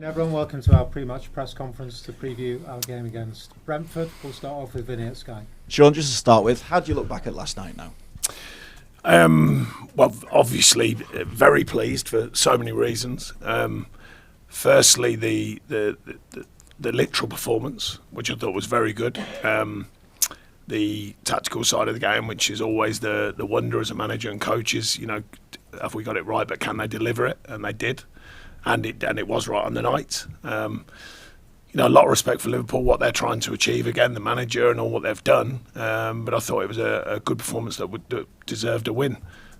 Everyone, welcome to our pre-match press conference to preview our game against Brentford. We'll start off with Vinny at Sky. Sean, just to start with, how do you look back at last night now? Well, obviously, very pleased for so many reasons. Firstly, the literal performance, which I thought was very good. The tactical side of the game, which is always the wonder as a manager and coaches. You know, have we got it right? But can they deliver it? And they did. And it was right on the night. You know, a lot of respect for Liverpool, what they're trying to achieve again, the manager and all what they've done. But I thought it was a good performance that deserved a win.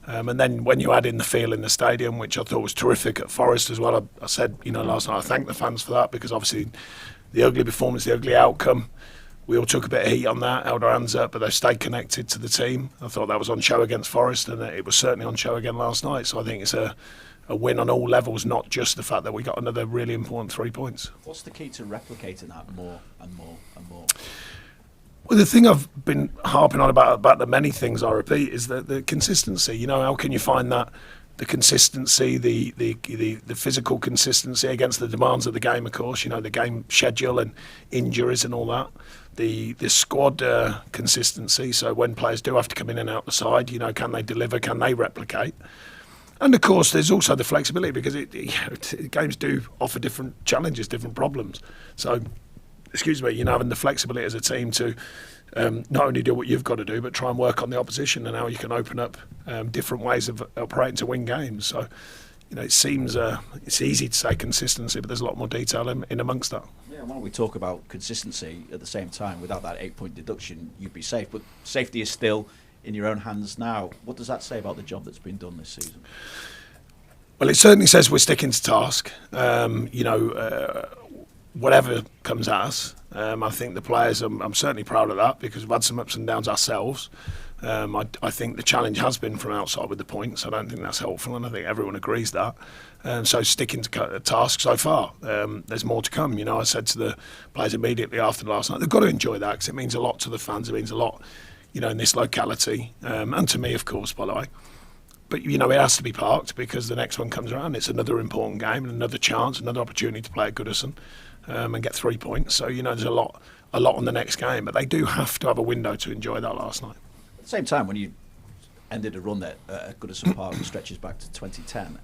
And then when you add in the feel in the stadium, which I thought was terrific at Forest as well, I said, you know, last night, I thank the fans for that, because obviously the ugly performance, the ugly outcome, we all took a bit of heat on that, held our hands up, but they stayed connected to the team. I thought that was on show against Forest, and it was certainly on show again last night. So I think it's a win on all levels, not just the fact that we got another really important 3 points. What's the key to replicating that more and more and more? Well, the thing I've been harping on about the many things I repeat is the consistency. You know, how can you find that, the consistency, the physical consistency against the demands of the game, of course, you know, the game schedule and injuries and all that. The squad consistency, so when players do have to come in and out the side, you know, can they deliver, can they replicate? And of course, there's also the flexibility, because games do offer different challenges, different problems. So, you know, having the flexibility as a team to not only do what you've got to do, but try and work on the opposition and how you can open up different ways of operating to win games. So, you know, it seems it's easy to say consistency, but there's a lot more detail in amongst that. Yeah, why don't we talk about consistency at the same time? Without that 8-point deduction, you'd be safe. But safety is still in your own hands now. What does that say about the job that's been done this season? Well, it certainly says we're sticking to task. You know, whatever comes at us, I think the players, I'm certainly proud of that, because we've had some ups and downs ourselves. I think the challenge has been from outside with the points. I don't think that's helpful, and I think everyone agrees that. So sticking to task so far. There's more to come. You know, I said to the players immediately after last night, they've got to enjoy that, because it means a lot to the fans. It means a lot, you know, in this locality, and to me, of course, by the way. But, you know, it has to be parked, because the next one comes around. It's another important game and another chance, another opportunity to play at Goodison and get 3 points. So, you know, there's a lot on the next game. But they do have to have a window to enjoy that last night. At the same time, when you ended a run there at Goodison Park, that stretches back to 2010,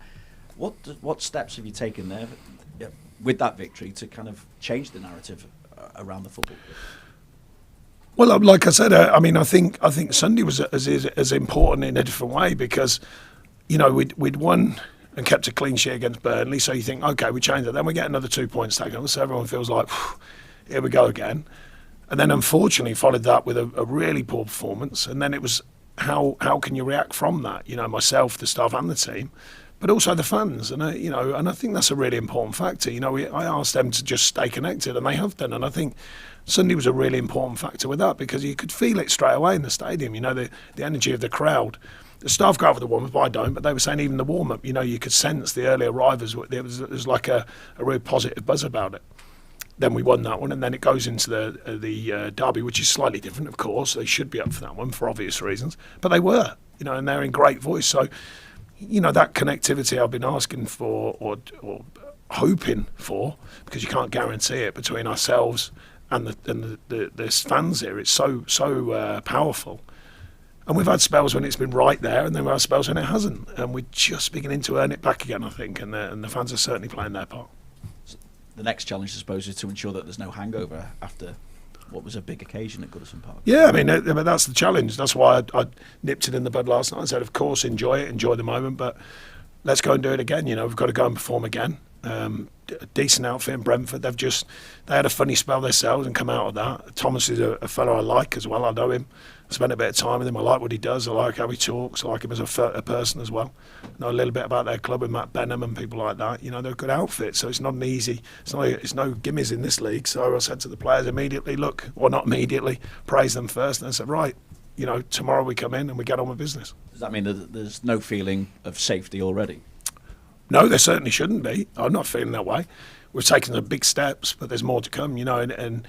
what steps have you taken there with that victory to kind of change the narrative around the football club? Well, like I said, I mean, I think Sunday was as important in a different way, because, you know, we'd won and kept a clean sheet against Burnley. So you think, okay, we changed it. Then we get another 2 points taken off. So everyone feels like, here we go again. And then unfortunately followed that with a really poor performance. And then it was how can you react from that? You know, myself, the staff, and the team, but also the fans. And you know, and I think that's a really important factor. You know, I asked them to just stay connected, and they have done. And I think Sunday was a really important factor with that, because you could feel it straight away in the stadium. You know, the energy of the crowd. The staff go over the warm-up, I don't, but they were saying even the warm-up, you know, you could sense the early arrivals. There was like a real positive buzz about it. Then we won that one, and then it goes into the derby, which is slightly different, of course. They should be up for that one for obvious reasons, but they were, you know, and they're in great voice. So, you know, that connectivity I've been asking for or hoping for, because you can't guarantee it, between ourselves and the fans here, it's so powerful. And we've had spells when it's been right there, and then we've had spells when it hasn't, and we're just beginning to earn it back again, I think, and the fans are certainly playing their part. The next challenge, I suppose, is to ensure that there's no hangover after what was a big occasion at Goodison Park. Yeah, I mean, but that's the challenge. That's why I nipped it in the bud last night and said, of course, enjoy it, enjoy the moment, but let's go and do it again. You know, we've got to go and perform again. A decent outfit in Brentford. They had a funny spell themselves and come out of that. Thomas is a fellow I like as well. I know him. I spent a bit of time with him. I like what he does. I like how he talks. I like him as a person as well. I know a little bit about their club with Matt Benham and people like that. You know, they're a good outfit. So it's not an easy. It's no gimmies in this league. So I said to the players immediately, look, or not immediately, praise them first, and I said, right, you know, tomorrow we come in and we get on with business. Does that mean that there's no feeling of safety already? No, there certainly shouldn't be. I'm not feeling that way. We've taken some big steps, but there's more to come, you know, and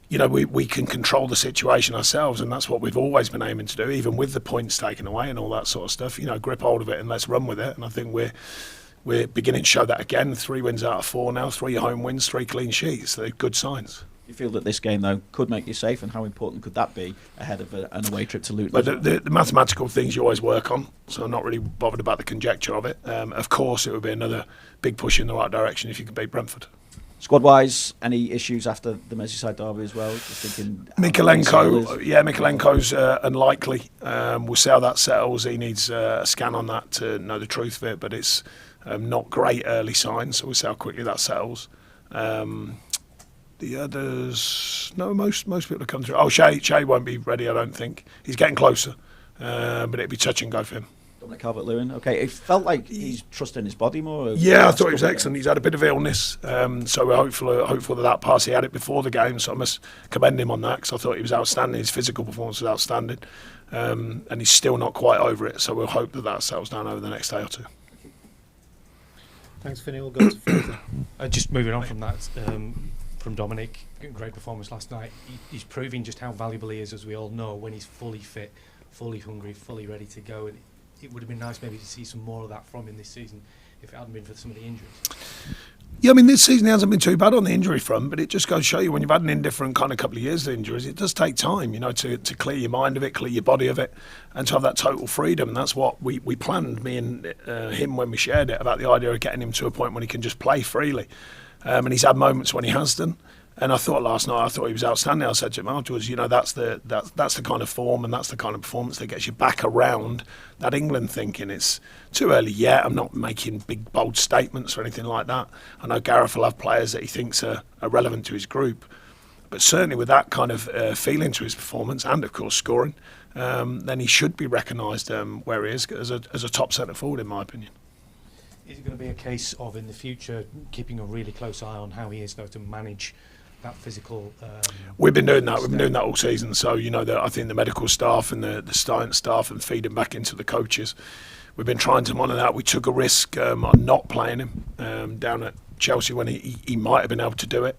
you know, we can control the situation ourselves, and that's what we've always been aiming to do, even with the points taken away and all that sort of stuff. You know, grip hold of it and let's run with it. And I think we're we're beginning to show that again. 3 wins out of 4 now, 3 home wins, 3 clean sheets. They're good signs. You feel that this game, though, could make you safe, and how important could that be ahead of an away trip to Luton? But the mathematical things you always work on, so I'm not really bothered about the conjecture of it. Of course, it would be another big push in the right direction if you could beat Brentford. Squad-wise, any issues after the Merseyside derby as well? Just thinking, Mikalenko's unlikely. We'll see how that settles. He needs a scan on that to know the truth of it, but it's not great early signs, so we'll see how quickly that settles. The others, no, most people have come through. Oh, Shea won't be ready, I don't think. He's getting closer, but it'd be touch and go for him. Dominic Calvert-Lewin, okay. It felt like he's trusting his body more. Yeah, I thought he was excellent. He's had a bit of illness, so we're hopeful that pass, he had it before the game, so I must commend him on that, because I thought he was outstanding. His physical performance was outstanding, and he's still not quite over it, so we'll hope that settles down over the next day or two. Thanks, Finny. We'll go to Fraser. Just moving on from that, from Dominic, great performance last night. He's proving just how valuable he is, as we all know, when he's fully fit, fully hungry, fully ready to go. And it would have been nice maybe to see some more of that from him this season if it hadn't been for some of the injuries. Yeah, I mean, this season he hasn't been too bad on the injury front, but it just goes to show you when you've had an indifferent kind of couple of years of injuries, it does take time, to clear your mind of it, clear your body of it, and to have that total freedom. And that's what we planned, me and him, when we shared it, about the idea of getting him to a point when he can just play freely. And he's had moments when he has done. And I thought last night, he was outstanding. I said to him afterwards, that's the kind of form and that's the kind of performance that gets you back around that England thinking. It's too early yet. I'm not making big, bold statements or anything like that. I know Gareth will have players that he thinks are relevant to his group. But certainly with that kind of feeling to his performance and, of course, scoring, then he should be recognised where he is as a top centre forward, in my opinion. Is it going to be a case of, in the future, keeping a really close eye on how he is going to manage that physical? We've been doing that. We've been doing that all season. So I think the medical staff and the science staff and feeding back into the coaches. We've been trying to monitor that. We took a risk on not playing him down at Chelsea when he might have been able to do it.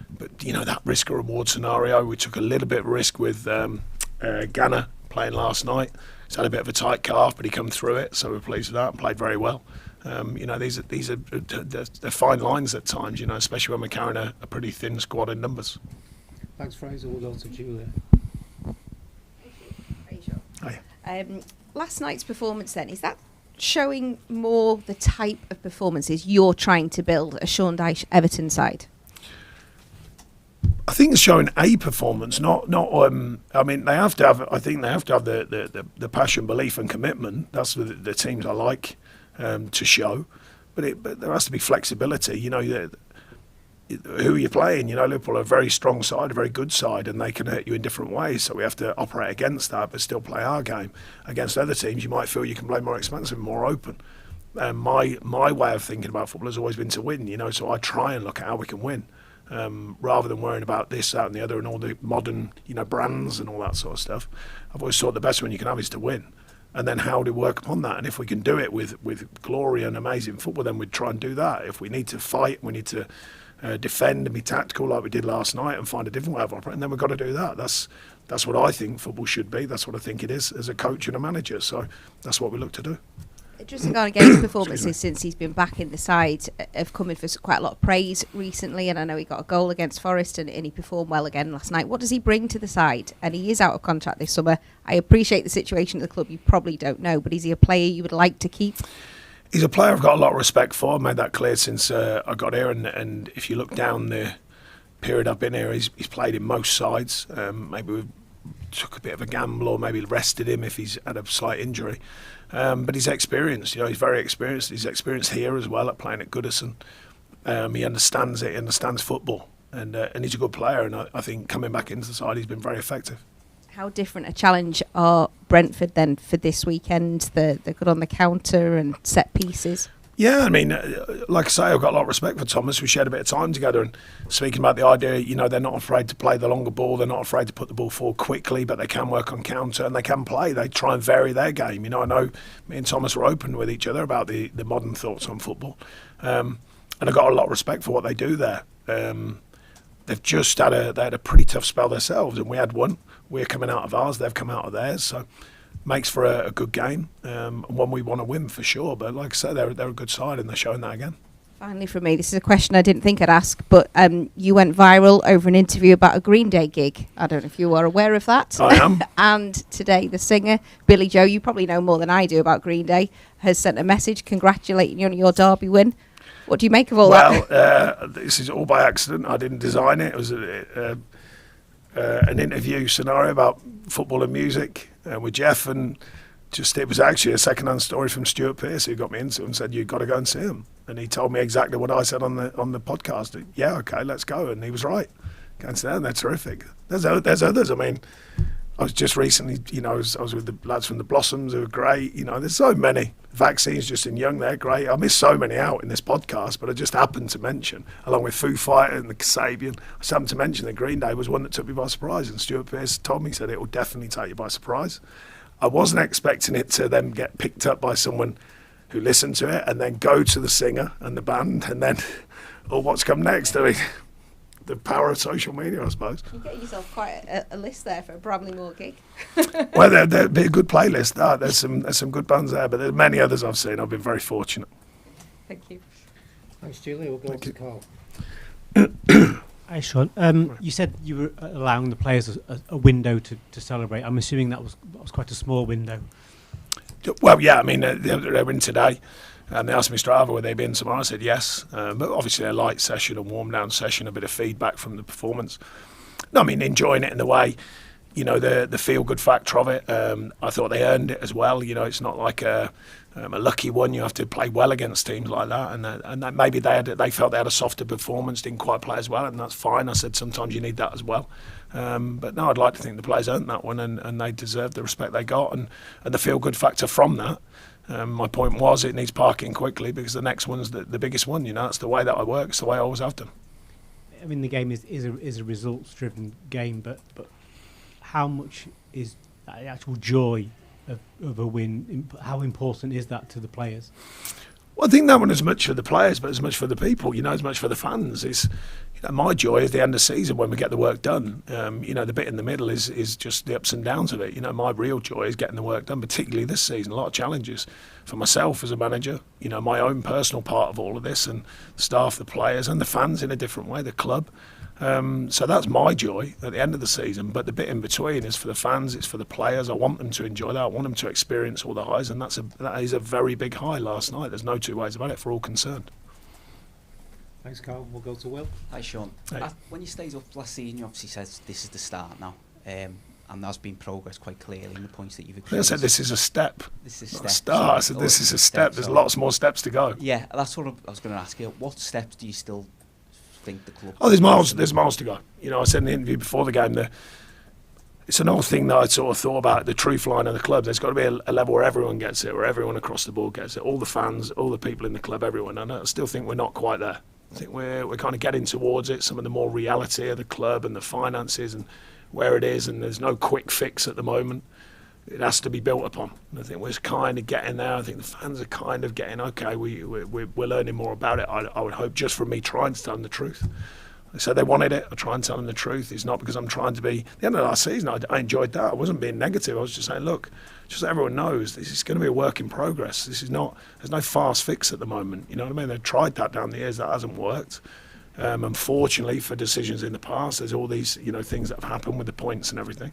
But that risk or reward scenario. We took a little bit of risk with Ghana playing last night. He's had a bit of a tight calf, but he come through it. So we're pleased with that and played very well. These are they're fine lines at times, especially when we're carrying a pretty thin squad in numbers. Thanks, Fraser. We'll go to Julia. Hi. Last night's performance then, is that showing more the type of performances you're trying to build a Sean Dyche Everton side? I think it's showing a performance, not. I mean, they have to have. I think they have to have the passion, belief, and commitment. That's the teams I like to show, but there has to be flexibility. Who are you playing? Liverpool are a very strong side, a very good side, and they can hurt you in different ways. So we have to operate against that, but still play our game. Against other teams, you might feel you can play more expensive, more open. My way of thinking about football has always been to win. So I try and look at how we can win. Rather than worrying about this, that and the other and all the modern, brands and all that sort of stuff. I've always thought the best one you can have is to win. And then how do we work upon that? And if we can do it with glory and amazing football, then we'd try and do that. If we need to fight, we need to defend and be tactical like we did last night and find a different way of operating, then we've got to do that. That's what I think football should be. That's what I think it is as a coach and a manager. So that's what we look to do. Just gone against performances since he's been back in the side have come in for quite a lot of praise recently, and I know he got a goal against Forest and he performed well again last night. What does he bring to the side? And he is out of contract this summer. I appreciate the situation at the club, you probably don't know, but is he a player you would like to keep? He's a player I've got a lot of respect for. I've made that clear since I got here, and if you look down the period I've been here, he's played in most sides. Maybe we took a bit of a gamble or maybe rested him if he's had a slight injury. But he's experienced, he's very experienced. He's experienced here as well at playing at Goodison. He understands it, he understands football, and he's a good player. And I think coming back into the side, he's been very effective. How different a challenge are Brentford then for this weekend? They're good on the counter and set pieces. Yeah, I mean, like I say, I've got a lot of respect for Thomas. We shared a bit of time together and speaking about the idea, they're not afraid to play the longer ball. They're not afraid to put the ball forward quickly, but they can work on counter and they can play. They try and vary their game. I know me and Thomas were open with each other about the modern thoughts on football. And I've got a lot of respect for what they do there. They've just had a pretty tough spell themselves, and we had one. We're coming out of ours, they've come out of theirs. So makes for a good game, and one we want to win for sure. But like I said, they're a good side, and they're showing that again. Finally from me, this is a question I didn't think I'd ask, but you went viral over an interview about a Green Day gig. I don't know if you are aware of that. I am. And today the singer, Billy Joe, you probably know more than I do about Green Day, has sent a message congratulating you on your derby win. What do you make of all that? Well, this is all by accident. I didn't design it. It was an interview scenario about football and music with Jeff, and it was actually a second-hand story from Stuart Pearce who got me into it and said, "You've got to go and see him." And he told me exactly what I said on the podcast. Yeah, okay, let's go. And he was right. Go and see them. They're terrific. There's others. I mean, I was just recently, I was with the lads from the Blossoms who are great. There's so many. Vaccines just in Young, they're great. I missed so many out in this podcast, but I just happened to mention, along with Foo Fighters and the Kasabian, I just happened to mention that Green Day was one that took me by surprise. And Stuart Pearce told me, he said, it will definitely take you by surprise. I wasn't expecting it to then get picked up by someone who listened to it and then go to the singer and the band and then, what's come next? I mean, the power of social media, I suppose. You get yourself quite a list there for a Bramley-Moore gig. Well, there'd be a good playlist. There's some good bands there, but there's many others I've seen. I've been very fortunate. Thank you. Thanks, Julie. We'll go to Carl. Hi, Sean. You said you were allowing the players a window to celebrate. I'm assuming that was quite a small window. Well, yeah, I mean, they're in today. They asked me straight over, would they be in tomorrow? I said yes. But obviously a light session, a warm-down session, a bit of feedback from the performance. No, I mean, enjoying it in the way, the feel-good factor of it. I thought they earned it as well. It's not like a lucky one. You have to play well against teams like that. And that maybe they felt they had a softer performance, didn't quite play as well, and that's fine. I said sometimes you need that as well. But no, I'd like to think the players earned that one, and they deserved the respect they got and the feel-good factor from that. My point was it needs parking quickly because the next one's the biggest one. That's the way that I work. It's the way I always have done. I mean, the game is a results-driven game, but how much is the actual joy of a win? How important is that to the players? Well, I think that one as much for the players, but as much for the people. As much for the fans. Is my joy is the end of season when we get the work done. The bit in the middle is just the ups and downs of it. My real joy is getting the work done, particularly this season. A lot of challenges for myself as a manager. My own personal part of all of this, and the staff, the players, and the fans in a different way. The club. So that's my joy at the end of the season. But the bit in between is for the fans. It's for the players. I want them to enjoy that. I want them to experience all the highs, and that is a very big high last night. There's no two ways about it for all concerned. Thanks, Carl. We'll go to Will. Hi, Sean. Hey. When you stayed up last season, you obviously said this is the start now, and there's been progress quite clearly in the points that you've achieved. I said this is a step. This is Not a a step. start. I said this is a step. There's lots more steps to go. Yeah, that's what I was going to ask you. What steps do you still think the club? Oh, there's miles to go. I said in the interview before the game that it's an old thing that I sort of thought about, the truth line of the club. There's got to be a level where everyone gets it, where everyone across the board gets it, all the fans, all the people in the club, everyone. And I still think we're not quite there. I think we're kind of getting towards it, some of the more reality of the club and the finances and where it is, and there's no quick fix at the moment. It has to be built upon. And I think we're kind of getting there. I think the fans are kind of getting, okay, we're learning more about it. I would hope, just from me trying to tell them the truth. They said they wanted it. I try and tell them the truth. It's not because I'm trying to be... At the end of last season, I enjoyed that. I wasn't being negative. I was just saying, look, just so everyone knows, this is going to be a work in progress. This is not... There's no fast fix at the moment. You know what I mean? They've tried that down the years. That hasn't worked. Unfortunately, for decisions in the past, there's all these things that have happened with the points and everything.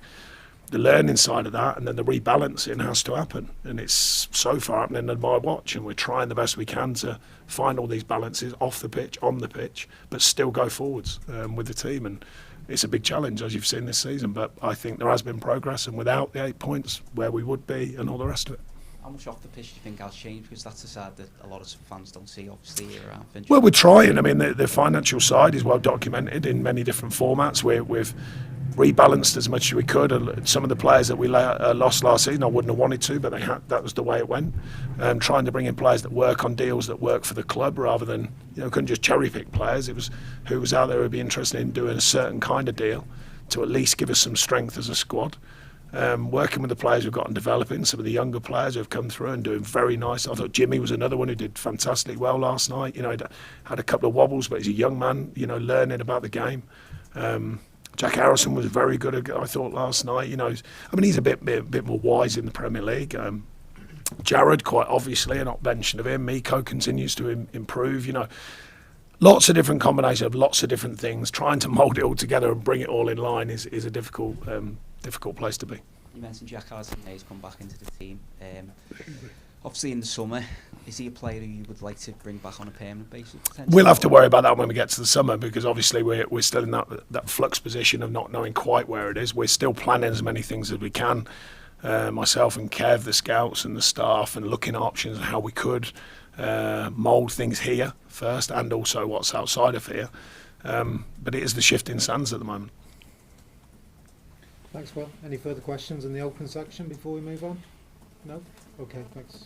The learning side of that, and then the rebalancing has to happen, and it's so far happening under my watch, and we're trying the best we can to find all these balances off the pitch, on the pitch, but still go forwards with the team. And it's a big challenge, as you've seen this season, but I think there has been progress, and without the 8 points, where we would be and all the rest of it. How much off the pitch do you think has changed? Because that's a side that a lot of fans don't see, obviously, here around Finch. Well, we're trying. I mean, the financial side is well documented in many different formats. We've rebalanced as much as we could. Some of the players that we lost last season, I wouldn't have wanted to, but that was the way it went. Trying to bring in players that work on deals that work for the club, rather than couldn't just cherry pick players. It was who was out there who would be interested in doing a certain kind of deal to at least give us some strength as a squad. Working with the players we've got and developing, some of the younger players who have come through and doing very nice. I thought Jimmy was another one who did fantastically well last night. He had a couple of wobbles, but he's a young man, learning about the game. Jack Harrison was very good, I thought, last night. You know, I mean, he's a bit more wise in the Premier League. Jared, quite obviously, a not mention of him. Miko continues to improve. You know, lots of different combinations of lots of different things. Trying to mould it all together and bring it all in line is a difficult place to be. You mentioned Jack Harrison there, he's come back into the team. Obviously in the summer, is he a player who you would like to bring back on a permanent basis? We'll have to worry about that when we get to the summer, because obviously we're still in that flux position of not knowing quite where it is. We're still planning as many things as we can. Myself and Kev, the scouts and the staff, and looking at options and how we could mould things here first, and also what's outside of here. But it is the shifting sands at the moment. Thanks, Will. Any further questions in the open section before we move on? No? Okay, thanks.